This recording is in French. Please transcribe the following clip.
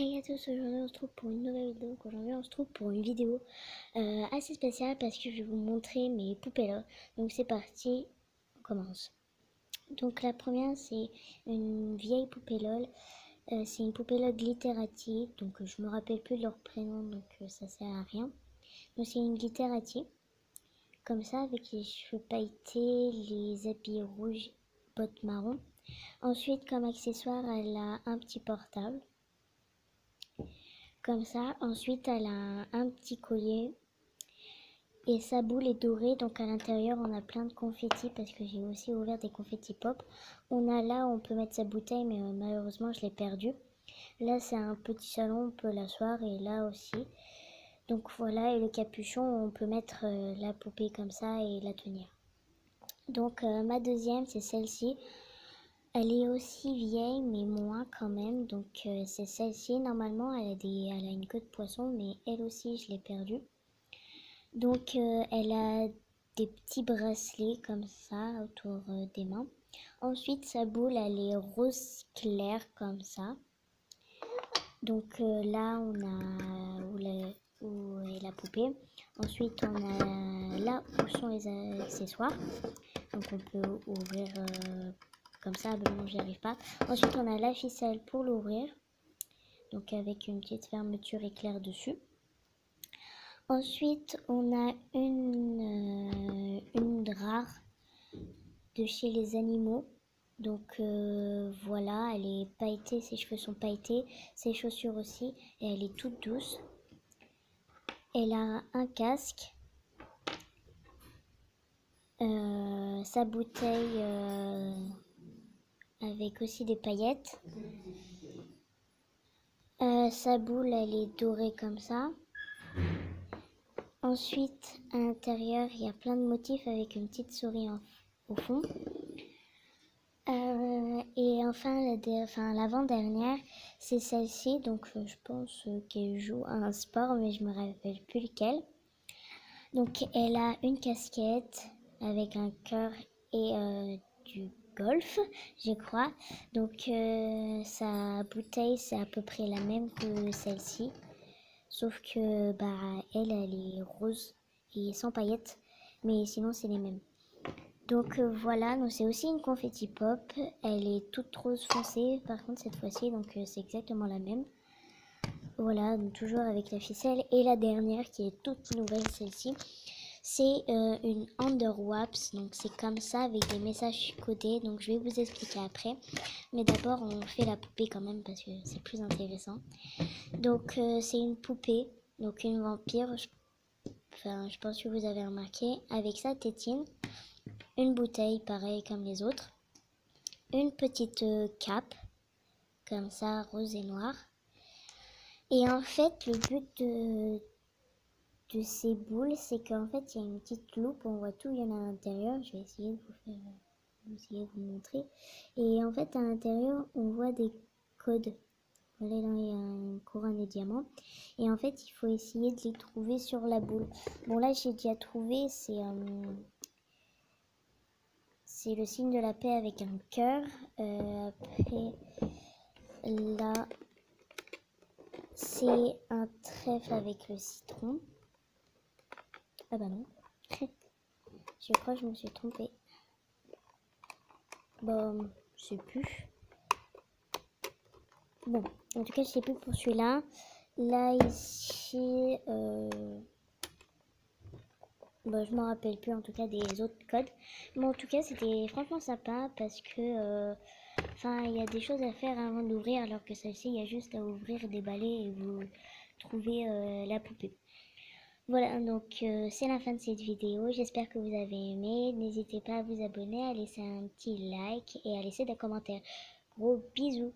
Hey à tous, aujourd'hui on se trouve pour une nouvelle vidéo. Donc aujourd'hui on se trouve pour une vidéo assez spéciale parce que je vais vous montrer mes poupées là. Donc c'est parti, on commence. Donc la première c'est une vieille poupée LOL. C'est une poupée LOL Glitterati. Donc je me rappelle plus de leur prénom donc ça sert à rien. Donc c'est une Glitterati. Comme ça avec les cheveux pailletés, les habits rouges, bottes marron. Ensuite comme accessoire elle a un petit portable. Comme ça, ensuite elle a un petit collier et sa boule est dorée, donc à l'intérieur on a plein de confettis parce que j'ai aussi ouvert des confettis pop. On a là où on peut mettre sa bouteille mais malheureusement je l'ai perdue. Là c'est un petit salon, on peut l'asseoir et là aussi. Donc voilà, et le capuchon on peut mettre la poupée comme ça et la tenir. Donc ma deuxième c'est celle-ci. Elle est aussi vieille, mais moins quand même. Donc c'est celle-ci. Normalement, elle a une queue de poisson, mais elle aussi, je l'ai perdue. Donc elle a des petits bracelets comme ça autour des mains. Ensuite, sa boule, elle est rose clair comme ça. Donc là, on a où est la poupée. Ensuite, on a là où sont les accessoires. Donc on peut ouvrir comme ça, mais bon, j'y arrive pas. Ensuite, on a la ficelle pour l'ouvrir. Donc avec une petite fermeture éclair dessus. Ensuite, on a une rare de chez les animaux. Donc voilà, elle est pailletée, ses cheveux sont pailletés, ses chaussures aussi, et elle est toute douce. Elle a un casque, sa bouteille avec aussi des paillettes. Sa boule, elle est dorée comme ça. Ensuite, à l'intérieur, il y a plein de motifs avec une petite souris au fond. Et enfin, l'avant-dernière, c'est celle-ci. Donc, je pense qu'elle joue à un sport, mais je me rappelle plus lequel. Donc, elle a une casquette avec un cœur et du golf, je crois. Donc, sa bouteille, c'est à peu près la même que celle-ci. Sauf que elle est rose et sans paillettes, mais sinon c'est les mêmes. Donc voilà, donc c'est aussi une confetti pop. Elle est toute rose foncée par contre cette fois-ci, donc c'est exactement la même. Voilà, donc toujours avec la ficelle. Et la dernière qui est toute nouvelle, celle-ci, c'est une Underwaps. Donc c'est comme ça avec des messages codés. Donc je vais vous expliquer après. Mais d'abord on fait la poupée quand même parce que c'est plus intéressant. Donc c'est une poupée, donc une vampire, je pense que vous avez remarqué, avec sa tétine, une bouteille pareil comme les autres, une petite cape, comme ça, rose et noire. Et en fait, le but de ces boules, c'est qu'en fait, il y a une petite loupe, on voit tout, il y en a à l'intérieur. Je vais essayer de essayer de vous montrer. Et en fait, à l'intérieur, on voit des codes. Voilà, là, il y a une couronne de diamants. Et en fait, il faut essayer de les trouver sur la boule. Bon, là, j'ai déjà trouvé. C'est le signe de la paix avec un cœur. Après, là, c'est un trèfle avec le citron. Ah bah non. Je crois que je me suis trompée. Bon, je sais plus. Bon, en tout cas, je sais plus pour celui-là. Là, ici, je m'en rappelle plus en tout cas des autres codes. Mais en tout cas, c'était franchement sympa parce que, il y a des choses à faire avant d'ouvrir, alors que celle-ci, il y a juste à ouvrir, déballer et vous trouvez la poupée. Voilà, donc c'est la fin de cette vidéo. J'espère que vous avez aimé. N'hésitez pas à vous abonner, à laisser un petit like et à laisser des commentaires. Gros bisous!